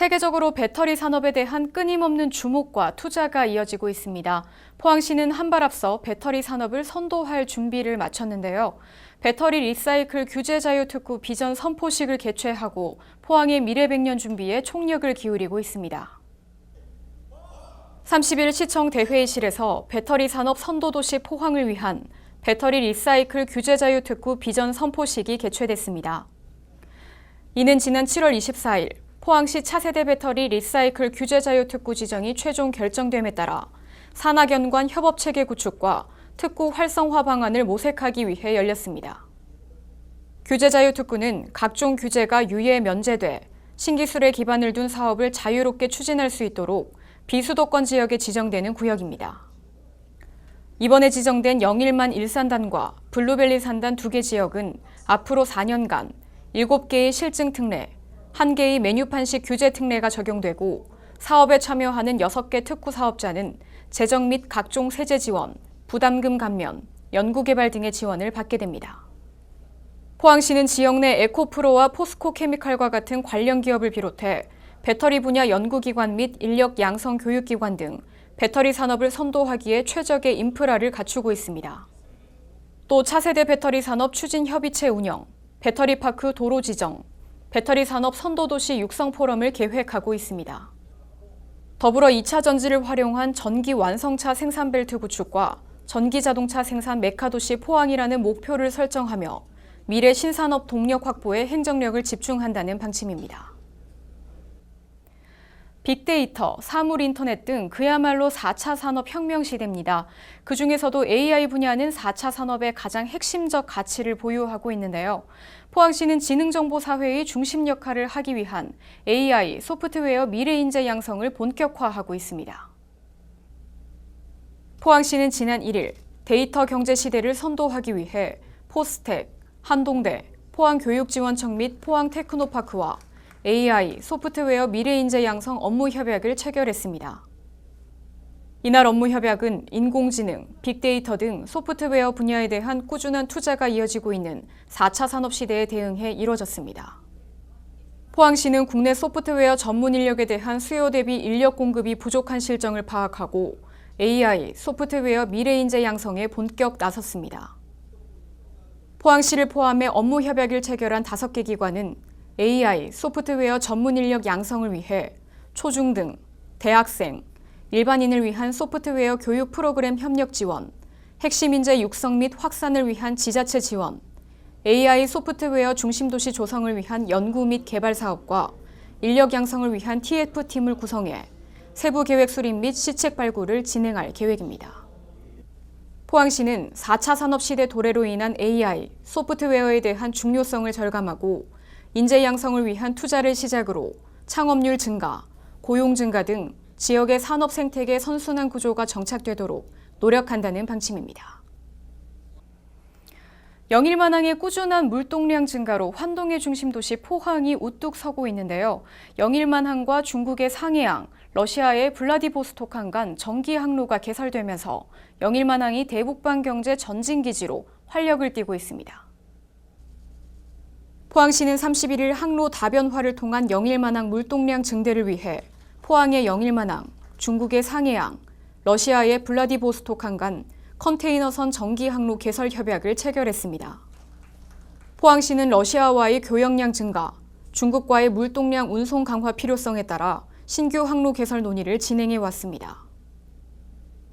세계적으로 배터리 산업에 대한 끊임없는 주목과 투자가 이어지고 있습니다. 포항시는 한 발 앞서 배터리 산업을 선도할 준비를 마쳤는데요. 배터리 리사이클 규제 자유 특구 비전 선포식을 개최하고 포항의 미래 100년 준비에 총력을 기울이고 있습니다. 30일 시청 대회의실에서 배터리 산업 선도도시 포항을 위한 배터리 리사이클 규제 자유 특구 비전 선포식이 개최됐습니다. 이는 지난 7월 24일 포항시 차세대 배터리 리사이클 규제 자유 특구 지정이 최종 결정됨에 따라 산학연관 협업체계 구축과 특구 활성화 방안을 모색하기 위해 열렸습니다. 규제 자유 특구는 각종 규제가 유예 면제돼 신기술에 기반을 둔 사업을 자유롭게 추진할 수 있도록 비수도권 지역에 지정되는 구역입니다. 이번에 지정된 영일만 일산단과 블루벨리 산단 2개 지역은 앞으로 4년간 7개의 실증 특례, 1개의 메뉴판식 규제 특례가 적용되고 사업에 참여하는 6개 특구 사업자는 재정 및 각종 세제 지원, 부담금 감면, 연구개발 등의 지원을 받게 됩니다. 포항시는 지역 내 에코프로와 포스코 케미칼과 같은 관련 기업을 비롯해 배터리 분야 연구기관 및 인력 양성 교육기관 등 배터리 산업을 선도하기에 최적의 인프라를 갖추고 있습니다. 또 차세대 배터리 산업 추진 협의체 운영, 배터리 파크 도로 지정, 배터리 산업 선도도시 육성 포럼을 계획하고 있습니다. 더불어 2차 전지를 활용한 전기 완성차 생산 벨트 구축과 전기 자동차 생산 메카도시 포항이라는 목표를 설정하며 미래 신산업 동력 확보에 행정력을 집중한다는 방침입니다. 빅데이터, 사물인터넷 등 그야말로 4차 산업 혁명 시대입니다. 그중에서도 AI 분야는 4차 산업의 가장 핵심적 가치를 보유하고 있는데요. 포항시는 지능정보사회의 중심 역할을 하기 위한 AI, 소프트웨어 미래인재 양성을 본격화하고 있습니다. 포항시는 지난 1일 데이터 경제 시대를 선도하기 위해 포스텍, 한동대, 포항교육지원청 및 포항테크노파크와 AI, 소프트웨어 미래인재 양성 업무 협약을 체결했습니다. 이날 업무 협약은 인공지능, 빅데이터 등 소프트웨어 분야에 대한 꾸준한 투자가 이어지고 있는 4차 산업 시대에 대응해 이뤄졌습니다. 포항시는 국내 소프트웨어 전문 인력에 대한 수요 대비 인력 공급이 부족한 실정을 파악하고 AI, 소프트웨어 미래인재 양성에 본격 나섰습니다. 포항시를 포함해 업무 협약을 체결한 5개 기관은 AI, 소프트웨어 전문 인력 양성을 위해 초중등, 대학생, 일반인을 위한 소프트웨어 교육 프로그램 협력 지원, 핵심 인재 육성 및 확산을 위한 지자체 지원, AI 소프트웨어 중심 도시 조성을 위한 연구 및 개발 사업과 인력 양성을 위한 TF팀을 구성해 세부 계획 수립 및 시책 발굴을 진행할 계획입니다. 포항시는 4차 산업 시대 도래로 인한 AI, 소프트웨어에 대한 중요성을 절감하고 인재 양성을 위한 투자를 시작으로 창업률 증가, 고용 증가 등 지역의 산업 생태계 선순환 구조가 정착되도록 노력한다는 방침입니다. 영일만항의 꾸준한 물동량 증가로 환동의 중심 도시 포항이 우뚝 서고 있는데요. 영일만항과 중국의 상해항, 러시아의 블라디보스토크항 간 정기 항로가 개설되면서 영일만항이 대북방 경제 전진기지로 활력을 띠고 있습니다. 포항시는 31일 항로 다변화를 통한 영일만항 물동량 증대를 위해 포항의 영일만항, 중국의 상해항, 러시아의 블라디보스토크항 간 컨테이너선 정기 항로 개설 협약을 체결했습니다. 포항시는 러시아와의 교역량 증가, 중국과의 물동량 운송 강화 필요성에 따라 신규 항로 개설 논의를 진행해 왔습니다.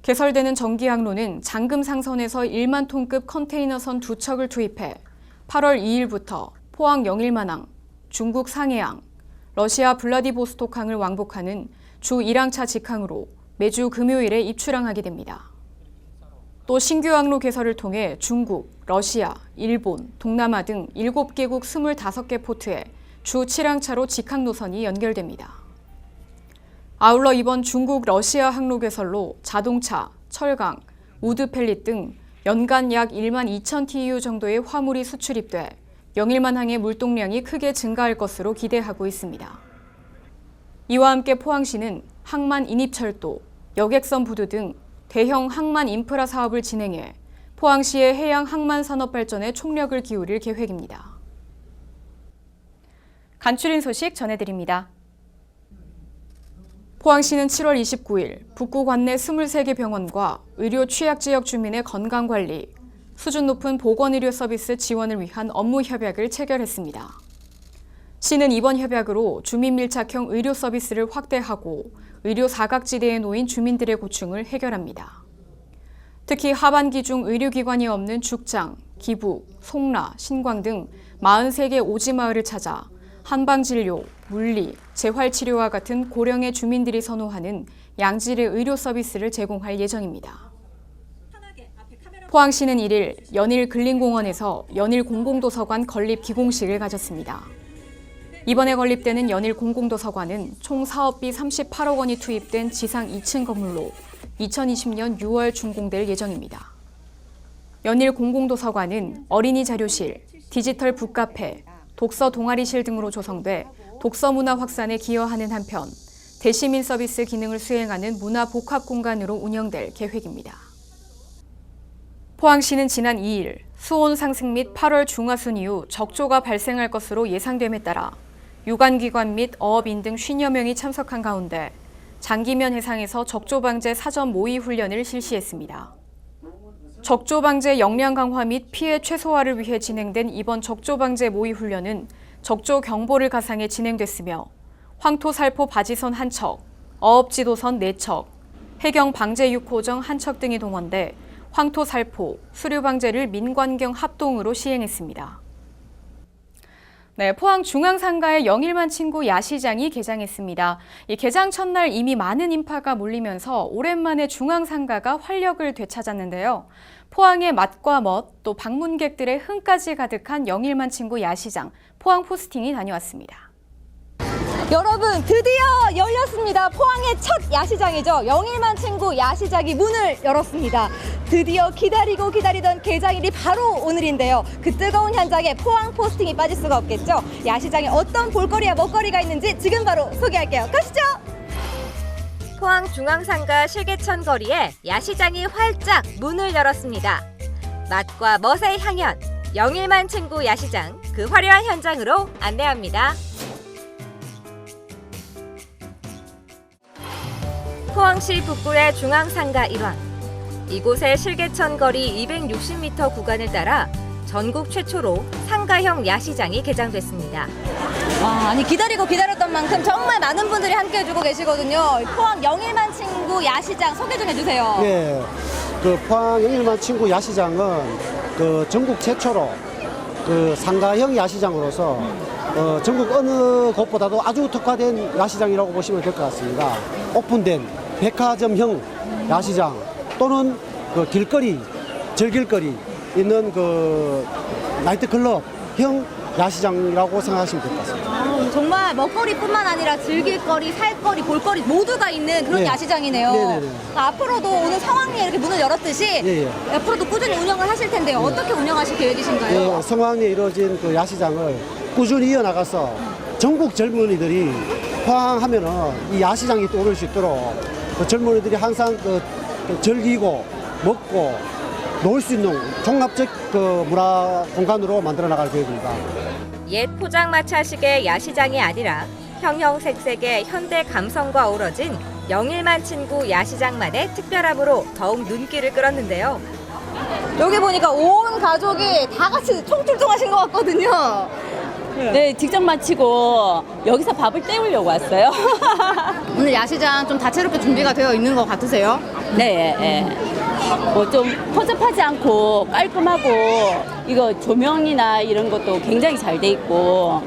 개설되는 정기 항로는 장금상선에서 1만 톤급 컨테이너선 2척을 투입해 8월 2일부터 포항 영일만항, 중국 상해항, 러시아 블라디보스토크항을 왕복하는 주 1항차 직항으로 매주 금요일에 입출항하게 됩니다. 또 신규 항로 개설을 통해 중국, 러시아, 일본, 동남아 등 7개국 25개 포트에 주 7항차로 직항 노선이 연결됩니다. 아울러 이번 중국, 러시아 항로 개설로 자동차, 철강, 우드 펠릿 등 연간 약 1만 2천 TEU 정도의 화물이 수출입돼 영일만항의 물동량이 크게 증가할 것으로 기대하고 있습니다. 이와 함께 포항시는 항만 인입철도, 여객선 부두 등 대형 항만 인프라 사업을 진행해 포항시의 해양 항만 산업 발전에 총력을 기울일 계획입니다. 간추린 소식 전해드립니다. 포항시는 7월 29일 북구 관내 23개 병원과 의료 취약지역 주민의 건강관리, 수준 높은 보건의료 서비스 지원을 위한 업무 협약을 체결했습니다. 시는 이번 협약으로 주민 밀착형 의료 서비스를 확대하고 의료 사각지대에 놓인 주민들의 고충을 해결합니다. 특히 하반기 중 의료기관이 없는 죽장, 기북, 송라, 신광 등 43개 오지마을을 찾아 한방진료, 물리, 재활치료와 같은 고령의 주민들이 선호하는 양질의 의료 서비스를 제공할 예정입니다. 포항시는 1일 연일 근린공원에서 연일 공공도서관 건립 기공식을 가졌습니다. 이번에 건립되는 연일 공공도서관은 총 사업비 38억 원이 투입된 지상 2층 건물로 2020년 6월 준공될 예정입니다. 연일 공공도서관은 어린이 자료실, 디지털 북카페, 독서 동아리실 등으로 조성돼 독서 문화 확산에 기여하는 한편 대시민 서비스 기능을 수행하는 문화 복합 공간으로 운영될 계획입니다. 포항시는 지난 2일 수온 상승 및 8월 중하순 이후 적조가 발생할 것으로 예상됨에 따라 유관기관 및 어업인 등 50여 명이 참석한 가운데 장기면 해상에서 적조 방제 사전 모의 훈련을 실시했습니다. 적조 방제 역량 강화 및 피해 최소화를 위해 진행된 이번 적조 방제 모의 훈련은 적조 경보를 가상해 진행됐으며 황토 살포 바지선 1척, 어업지도선 4척, 해경 방제 6호정 1척 등이 동원돼 황토 살포, 수류 방제를 민관경 합동으로 시행했습니다. 네, 포항 중앙상가의 영일만 친구 야시장이 개장했습니다. 이 개장 첫날 이미 많은 인파가 몰리면서 오랜만에 중앙상가가 활력을 되찾았는데요. 포항의 맛과 멋, 또 방문객들의 흥까지 가득한 영일만 친구 야시장, 포항 포스팅이 다녀왔습니다. 여러분, 드디어 열렸습니다. 포항의 첫 야시장이죠. 영일만 친구 야시장이 문을 열었습니다. 드디어 기다리고 기다리던 개장일이 바로 오늘인데요. 그 뜨거운 현장에 포항 포스팅이 빠질 수가 없겠죠. 야시장에 어떤 볼거리와 먹거리가 있는지 지금 바로 소개할게요. 가시죠. 포항 중앙상가 실개천 거리에 야시장이 활짝 문을 열었습니다. 맛과 멋의 향연, 영일만 친구 야시장, 그 화려한 현장으로 안내합니다. 포항시 북구의 중앙상가 일환. 이곳의 실개천 거리 260m 구간을 따라 전국 최초로 상가형 야시장이 개장됐습니다. 아니 기다리고 기다렸던 만큼 정말 많은 분들이 함께 해주고 계시거든요. 포항 영일만 친구 야시장 소개 좀 해주세요. 네, 그 포항 영일만 친구 야시장은 그 전국 최초로 그 상가형 야시장으로서 전국 어느 곳보다도 아주 특화된 야시장이라고 보시면 될 것 같습니다. 오픈된 백화점형 야시장 또는 그 길거리, 절길거리 있는 그 나이트클럽형 야시장이라고 생각하시면 될 것 같습니다. 정말 먹거리뿐만 아니라 즐길거리, 살거리, 볼거리 모두가 있는 그런 네. 야시장이네요. 네네네. 앞으로도 오늘 상황리에 이렇게 문을 열었듯이 예, 예. 앞으로도 꾸준히 운영을 하실 텐데요. 어떻게 운영하실 계획이신가요? 네, 성황리에 이루어진 그 야시장을 꾸준히 이어나가서 전국 젊은이들이 포항하면은 이 야시장이 떠오를 수 있도록 그 젊은이들이 항상 그 즐기고 먹고 놀 수 있는 종합적 그 문화 공간으로 만들어 나갈 계획입니다. 옛 포장마차식의 야시장이 아니라 형형색색의 현대 감성과 어우러진 영일만 친구 야시장만의 특별함으로 더욱 눈길을 끌었는데요. 여기 보니까 온 가족이 다 같이 총출동하신 것 같거든요. 네, 직접 마치고 여기서 밥을 때우려고 왔어요. 오늘 야시장 좀 다채롭게 준비가 되어 있는 것 같으세요? 네, 네. 뭐 좀 허접하지 않고 깔끔하고 이거 조명이나 이런 것도 굉장히 잘 돼 있고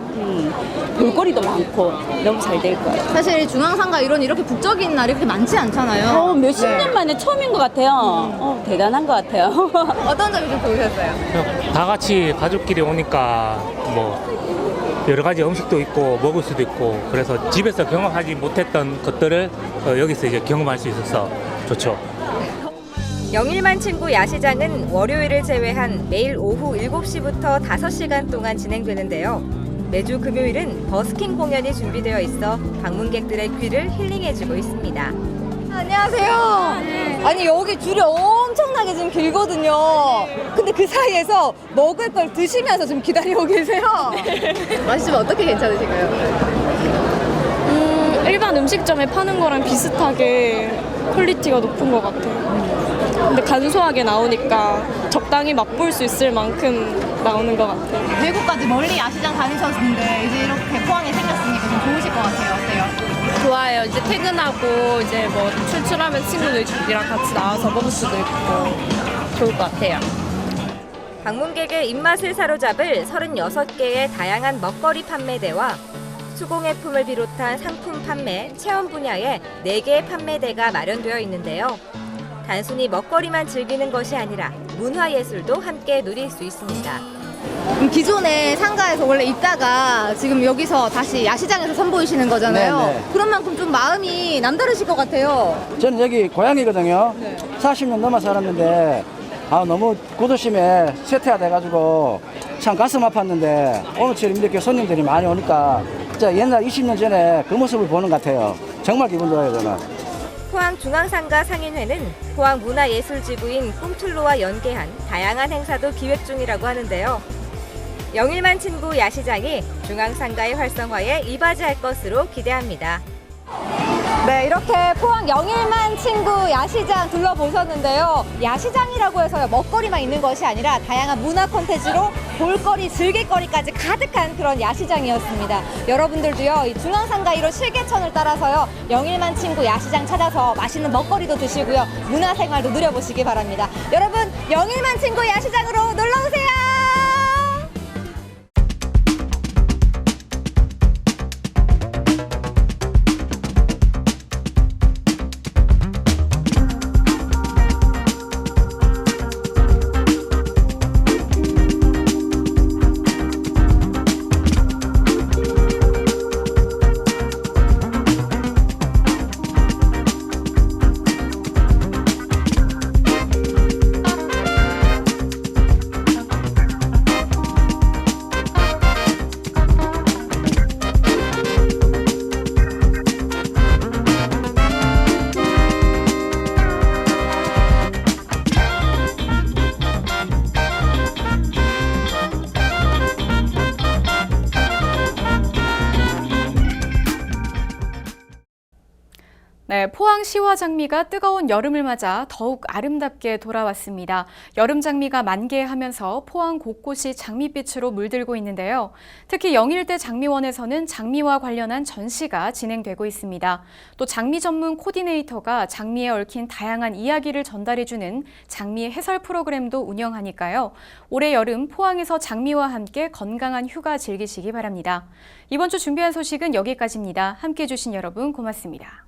볼거리도 많고 너무 잘 돼 있고요. 사실 중앙상가 이런 이렇게 북적인 날이 그렇게 많지 않잖아요. 몇십 년 만에 처음인 것 같아요. 대단한 것 같아요. 어떤 점이 좀 좋으셨어요? 다 같이 가족끼리 오니까 뭐 여러 가지 음식도 있고 먹을 수도 있고 그래서 집에서 경험하지 못했던 것들을 여기서 이제 경험할 수 있어서 좋죠. 영일만 친구 야시장은 월요일을 제외한 매일 오후 7시부터 5시간 동안 진행되는데요. 매주 금요일은 버스킹 공연이 준비되어 있어 방문객들의 귀를 힐링해주고 있습니다. 안녕하세요. 아니 여기 줄이 엄청나게 지금 길거든요. 근데 그 사이에서 먹을 걸 드시면서 지금 기다리고 계세요. 마시면 어떻게 괜찮으신가요? 일반 음식점에 파는 거랑 비슷하게 퀄리티가 높은 것 같아요. 근데 간소하게 나오니까 적당히 맛볼 수 있을 만큼 나오는 것 같아요. 대구까지 멀리 야시장 다니셨는데 이제 이렇게 포항에 생겼으니까 좀 좋으실 것 같아요. 어때요? 좋아요. 이제 퇴근하고 이제 뭐 출출하면 친구들이랑 같이 나와서 먹을 수도 있고 좋을 것 같아요. 방문객의 입맛을 사로잡을 36개의 다양한 먹거리 판매대와 수공예품을 비롯한 상품 판매, 체험 분야에 4개의 판매대가 마련되어 있는데요. 단순히 먹거리만 즐기는 것이 아니라 문화예술도 함께 누릴 수 있습니다. 기존의 상가에서 원래 있다가 지금 여기서 다시 야시장에서 선보이시는 거잖아요. 네, 네. 그런 만큼 좀 마음이 남다르실 것 같아요. 저는 여기 고향이거든요. 네. 40년 넘어 살았는데 너무 구도심에 쇠퇴화돼가지고 참 가슴 아팠는데 오늘처럼 이렇게 손님들이 많이 오니까 진짜 옛날 20년 전에 그 모습을 보는 것 같아요. 정말 기분 좋아요, 저는. 포항중앙상가 상인회는 포항문화예술지구인 꿈틀로와 연계한 다양한 행사도 기획 중이라고 하는데요. 영일만 친구 야시장이 중앙상가의 활성화에 이바지할 것으로 기대합니다. 네, 이렇게 포항 영일만 친구 야시장 둘러보셨는데요. 야시장이라고 해서 먹거리만 있는 것이 아니라 다양한 문화 콘텐츠로 볼거리, 즐길거리까지 가득한 그런 야시장이었습니다. 여러분들도요, 이 중앙상가 1호 실개천을 따라서요, 영일만 친구 야시장 찾아서 맛있는 먹거리도 드시고요, 문화생활도 누려보시기 바랍니다. 여러분, 영일만 친구 야시장으로 놀러오세요! 네, 포항 시화 장미가 뜨거운 여름을 맞아 더욱 아름답게 돌아왔습니다. 여름 장미가 만개하면서 포항 곳곳이 장미빛으로 물들고 있는데요. 특히 영일대 장미원에서는 장미와 관련한 전시가 진행되고 있습니다. 또 장미 전문 코디네이터가 장미에 얽힌 다양한 이야기를 전달해주는 장미 해설 프로그램도 운영하니까요. 올해 여름 포항에서 장미와 함께 건강한 휴가 즐기시기 바랍니다. 이번 주 준비한 소식은 여기까지입니다. 함께해 주신 여러분 고맙습니다.